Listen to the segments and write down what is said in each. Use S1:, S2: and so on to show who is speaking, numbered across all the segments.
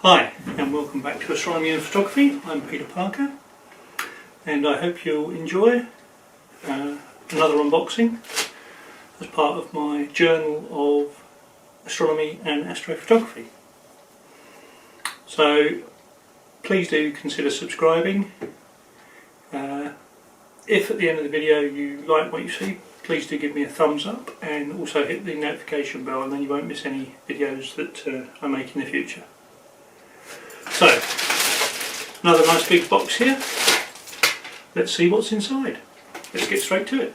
S1: Hi, and welcome back to Astronomy and Photography. I'm Peter Parker, and I hope you'll enjoy another unboxing as part of my journal of astronomy and astrophotography. So please do consider subscribing. If at the end of the video you like what you see, please do give me a thumbs up and also hit the notification bell, and then you won't miss any videos that I make in the future. So, another nice big box here. Let's see what's inside. Let's get straight to it.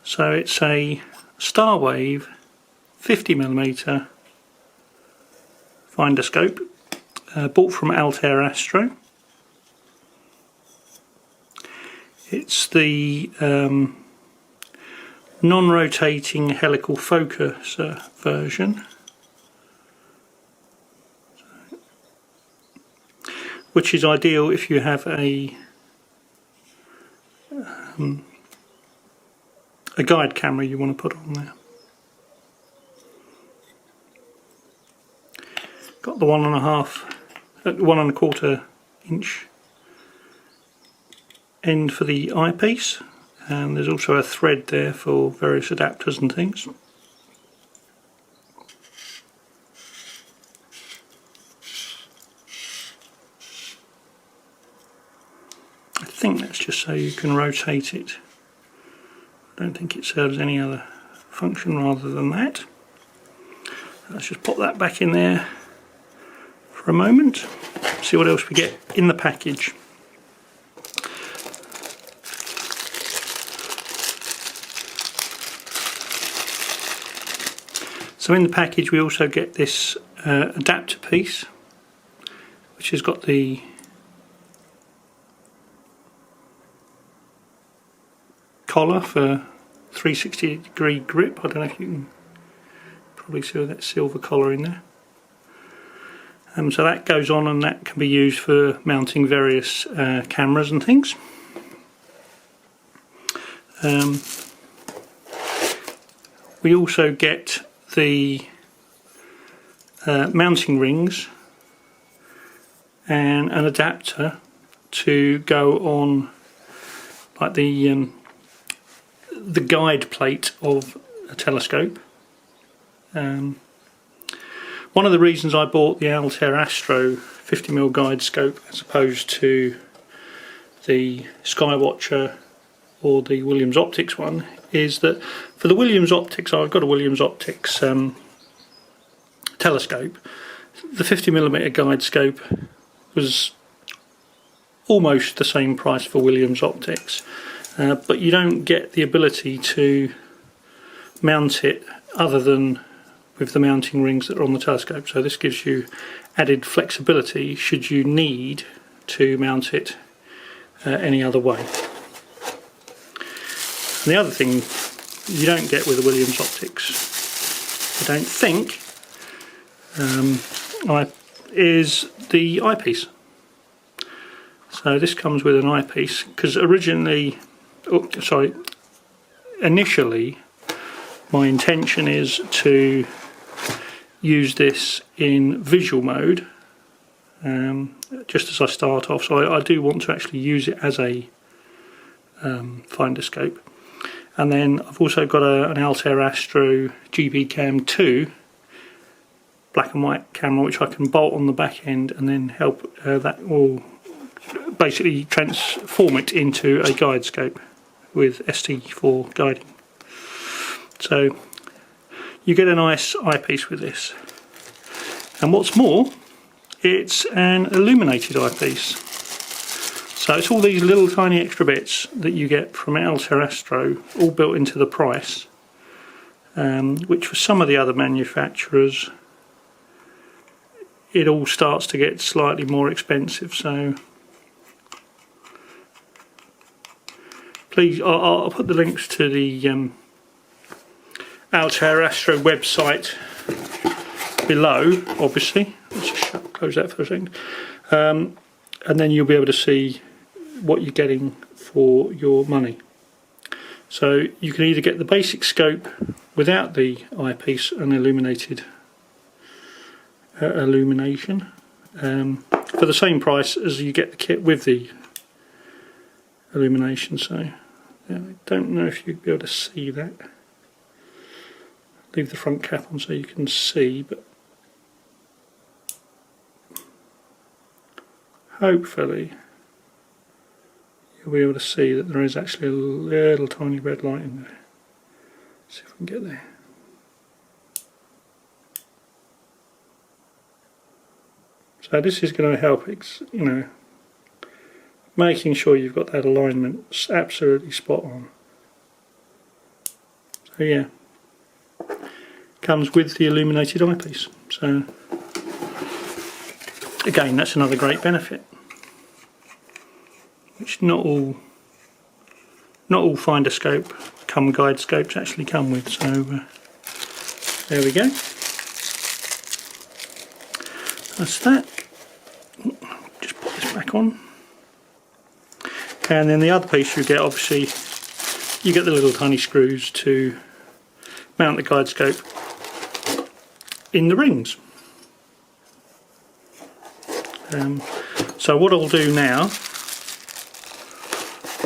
S1: So it's a Starwave 50mm Finderscope, bought from Altair Astro. It's the non-rotating helical focus version, which is ideal if you have a guide camera you want to put on there. Got the 1.25 inch end for the eyepiece, and there's also a thread there for various adapters and things. I think that's just so you can rotate it. I don't think it serves any other function rather than that. Let's just pop that back in there for a moment, see what else we get in the package. So in the package we also get this adapter piece, which has got the collar for 360-degree grip. I don't know if you can probably see that silver collar in there. So that goes on, and that can be used for mounting various cameras and things. We also get the mounting rings and an adapter to go on like the guide plate of a telescope. One of the reasons I bought the Altair Astro 50mm guide scope as opposed to the Skywatcher or the Williams Optics one is that for the Williams Optics, I've got a Williams Optics telescope. The 50mm guide scope was almost the same price for Williams Optics, but you don't get the ability to mount it other than with the mounting rings that are on the telescope. So this gives you added flexibility should you need to mount it any other way. And the other thing you don't get with the Williams Optics, I don't think, is the eyepiece. So this comes with an eyepiece, because initially my intention is to use this in visual mode just as I start off, so I do want to actually use it as a Finderscope. And then I've also got an Altair Astro GB Cam 2 black and white camera, which I can bolt on the back end and then help that will basically transform it into a guide scope with ST4 guiding. So you get a nice eyepiece with this, and what's more, it's an illuminated eyepiece. So it's all these little tiny extra bits that you get from Altair Astro, all built into the price, which for some of the other manufacturers it all starts to get slightly more expensive. So please, I'll put the links to the Altair Astro website below, obviously. Let's just close that for a second, and then you'll be able to see what you're getting for your money. So you can either get the basic scope without the eyepiece and illuminated illumination for the same price as you get the kit with the illumination. So I don't know if you'll be able to see that. Leave the front cap on so you can see, but hopefully you'll be able to see that there is actually a little tiny red light in there. Let's see if we can get there. So this is going to help, making sure you've got that alignment absolutely spot on. So yeah, comes with the illuminated eyepiece. So again, that's another great benefit, which not all Finderscope guide scopes actually come with. So there we go. That's that. Just put this back on. And then the other piece you get, obviously, you get the little tiny screws to mount the guide scope in the rings. So what I'll do now,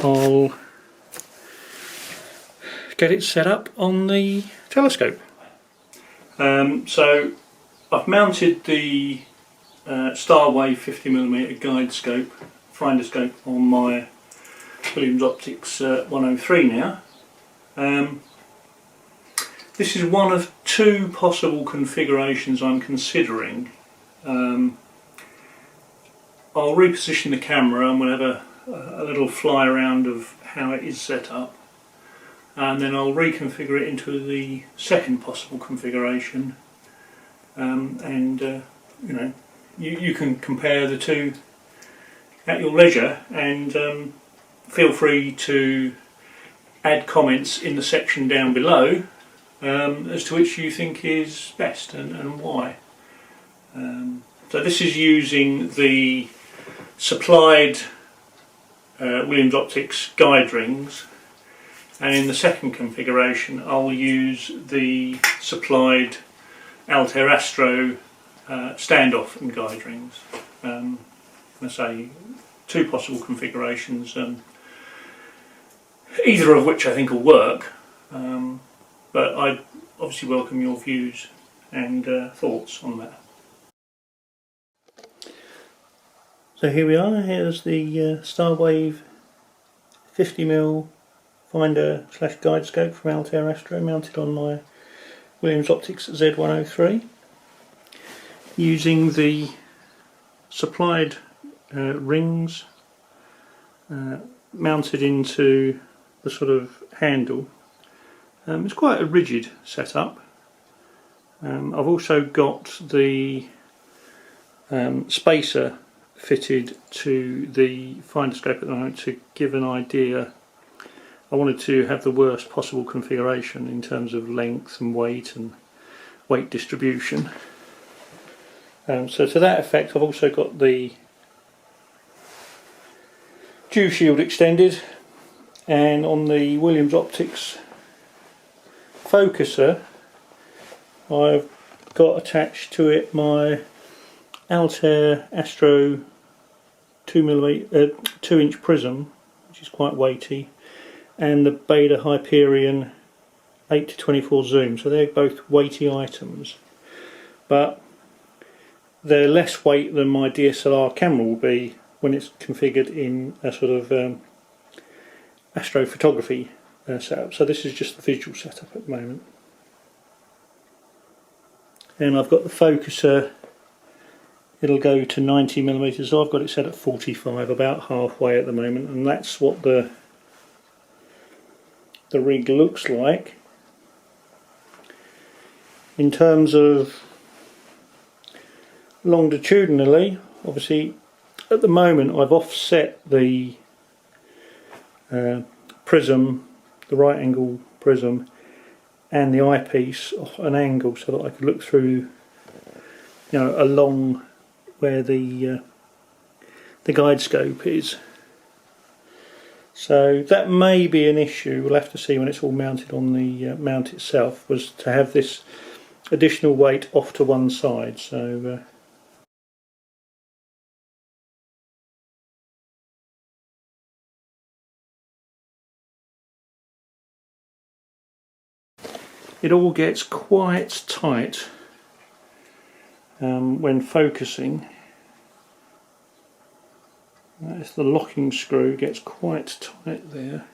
S1: I'll get it set up on the telescope. So I've mounted the Starwave 50mm guide scope, Finderscope, on my Williams Optics 103 now. This is one of two possible configurations I'm considering. I'll reposition the camera and we'll have a little fly around of how it is set up, and then I'll reconfigure it into the second possible configuration, you can compare the two at your leisure, and feel free to add comments in the section down below as to which you think is best and why. So this is using the supplied Williams Optics guide rings, and in the second configuration I'll use the supplied Altair Astro standoff and guide rings. I say two possible configurations, either of which I think will work, but I obviously welcome your views and thoughts on that. So here we are. Here's the Starwave 50mm finder/guide scope from Altair Astro, mounted on my Williams Optics Z103, using the supplied rings mounted into the sort of handle. It's quite a rigid setup. I've also got the spacer fitted to the Finderscope at the moment to give an idea. I wanted to have the worst possible configuration in terms of length and weight distribution. So to that effect, I've also got the dew shield extended, and on the Williams Optics focuser I've got attached to it my Altair Astro 2-inch prism, which is quite weighty, and the Beta Hyperion 8-24 zoom. So they're both weighty items, but they're less weight than my DSLR camera will be when it's configured in a sort of astrophotography setup. So this is just the visual setup at the moment. And I've got the focuser, it'll go to 90mm, so I've got it set at 45, about halfway at the moment, and that's what the rig looks like. In terms of longitudinally, obviously at the moment I've offset the prism, the right angle prism, and the eyepiece off an angle so that I could look through, along where the guide scope is. So that may be an issue. We'll have to see when it's all mounted on the mount itself, was to have this additional weight off to one side. So it all gets quite tight when focusing. That's the locking screw gets quite tight there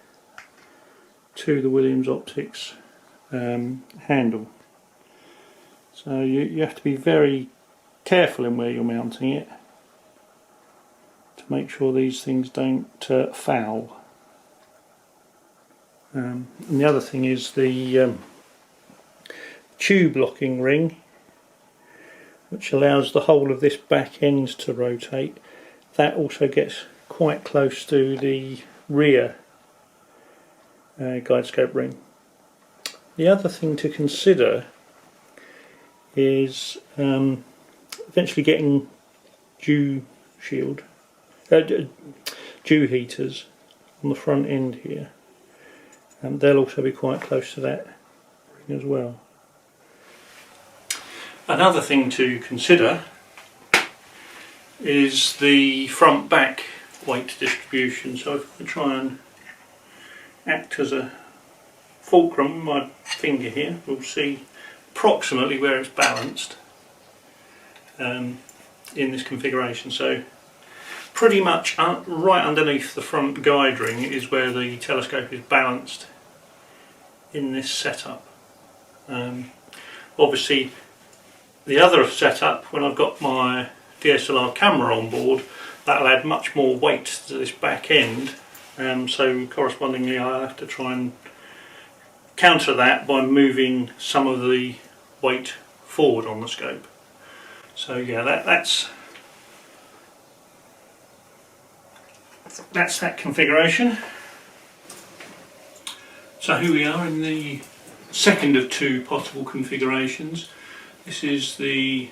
S1: to the Williams Optics handle. So you have to be very careful in where you're mounting it to make sure these things don't foul. And the other thing is the tube locking ring, which allows the whole of this back end to rotate. That also gets quite close to the rear guide scope ring. The other thing to consider is eventually getting dew heaters on the front end here, and they'll also be quite close to that ring as well. Another thing to consider is the front back weight distribution. So if I try and act as a fulcrum with my finger here, we'll see approximately where it's balanced in this configuration. So pretty much right underneath the front guide ring is where the telescope is balanced in this setup. Obviously the other setup, when I've got my DSLR camera on board, that'll add much more weight to this back end, so correspondingly I have to try and counter that by moving some of the weight forward on the scope. So yeah, that's that configuration. So here we are in the second of two possible configurations. This is the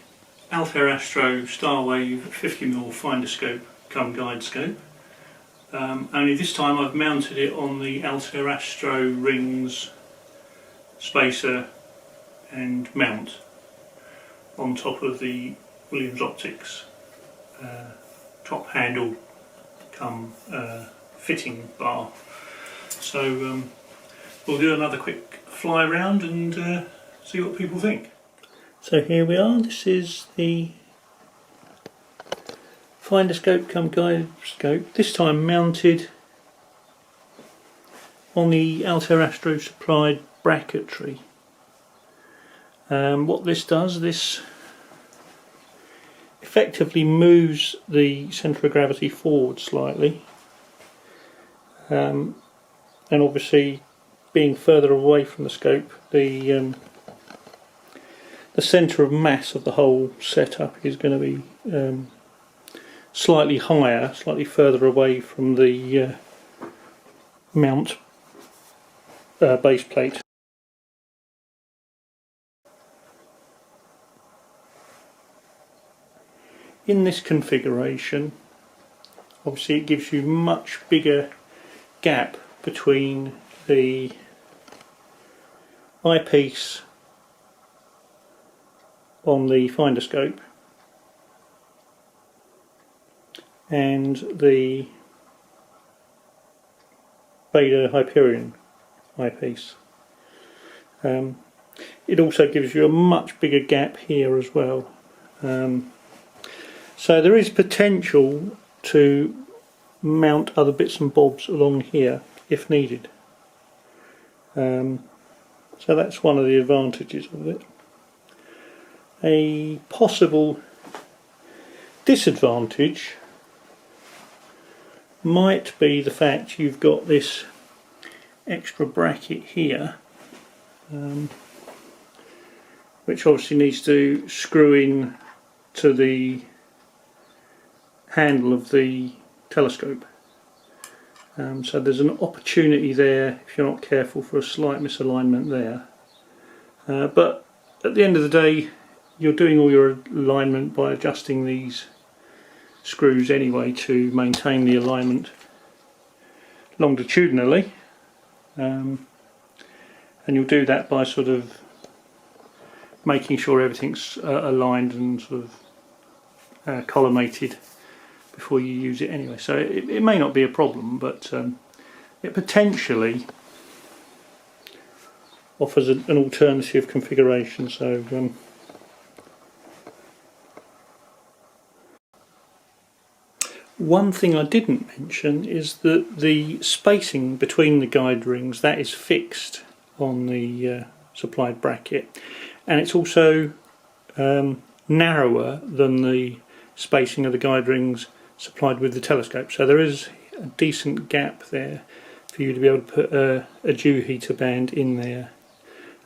S1: Altair Astro Starwave 50mm Finderscope come guide scope. Only this time I've mounted it on the Altair Astro rings, spacer and mount on top of the Williams Optics top handle come fitting bar. So we'll do another quick fly around and see what people think. So here we are, this is the Finderscope come guide scope, this time mounted on the Altair Astro supplied bracketry. What this does, this effectively moves the centre of gravity forward slightly, and obviously being further away from the scope, the centre of mass of the whole setup is going to be slightly higher, slightly further away from the mount base plate. In this configuration, obviously it gives you much bigger gap between the eyepiece on the Finderscope and the Beta Hyperion eyepiece. It also gives you a much bigger gap here as well. So there is potential to mount other bits and bobs along here if needed. So that's one of the advantages of it. A possible disadvantage might be the fact you've got this extra bracket here, which obviously needs to screw in to the handle of the telescope. So there's an opportunity there, if you're not careful, for a slight misalignment there. But at the end of the day, you're doing all your alignment by adjusting these screws anyway to maintain the alignment longitudinally, and you'll do that by sort of making sure everything's aligned and sort of collimated before you use it anyway. So it may not be a problem, but it potentially offers an alternative configuration. So one thing I didn't mention is that the spacing between the guide rings, that is fixed on the supplied bracket, and it's also narrower than the spacing of the guide rings supplied with the telescope. So there is a decent gap there for you to be able to put a dew heater band in there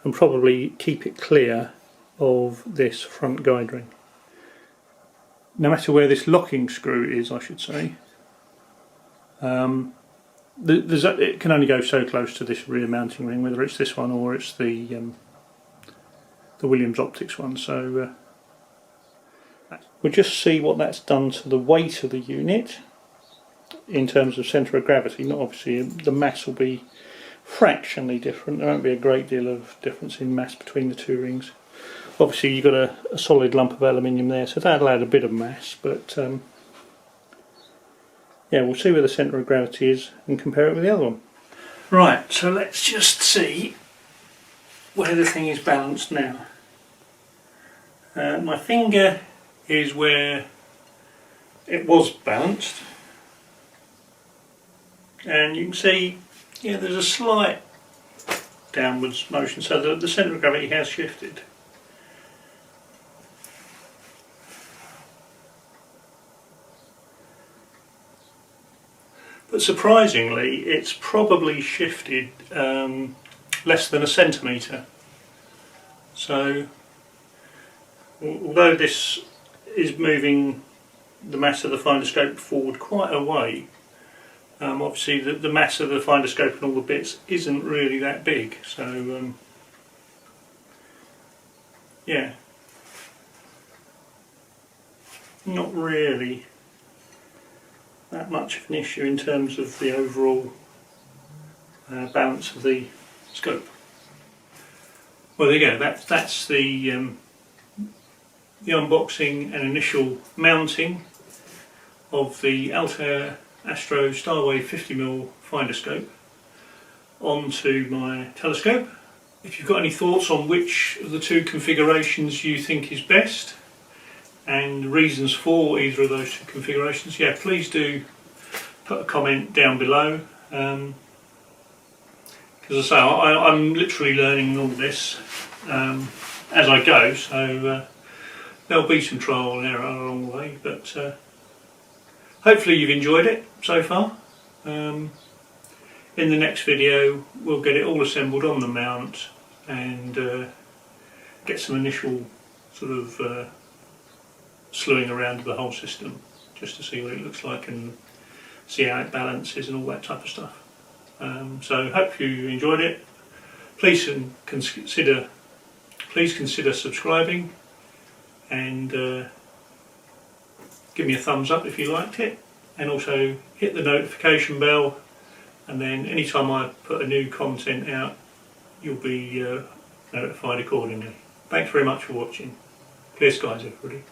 S1: and probably keep it clear of this front guide ring. No matter where this locking screw is, I should say, it can only go so close to this rear mounting ring, whether it's this one or it's the Williams Optics one. So we'll just see what that's done to the weight of the unit in terms of centre of gravity. Not obviously, the mass will be fractionally different. There won't be a great deal of difference in mass between the two rings. Obviously you've got a solid lump of aluminium there, so that'll add a bit of mass, but yeah, we'll see where the centre of gravity is and compare it with the other one. Right, so let's just see where the thing is balanced now. My finger is where it was balanced, and you can see, yeah, there's a slight downwards motion, so the centre of gravity has shifted. But surprisingly, it's probably shifted less than a centimetre. So, although this is moving the mass of the Finderscope forward quite a way, obviously the mass of the Finderscope and all the bits isn't really that big. So, yeah, not really that much of an issue in terms of the overall balance of the scope. Well, there you go. That's the unboxing and initial mounting of the Altair Astro Starwave 50mm Finderscope onto my telescope. If you've got any thoughts on which of the two configurations you think is best, and reasons for either of those two configurations, yeah, please do put a comment down below, because as I say, I'm literally learning all this as I go, so there'll be some trial and error along the way, but hopefully you've enjoyed it so far. In the next video we'll get it all assembled on the mount and get some initial sort of slewing around the whole system just to see what it looks like and see how it balances and all that type of stuff. So hope you enjoyed it. Please consider subscribing and give me a thumbs up if you liked it, and also hit the notification bell, and then anytime I put a new content out you'll be notified accordingly. Thanks very much for watching. Clear skies everybody.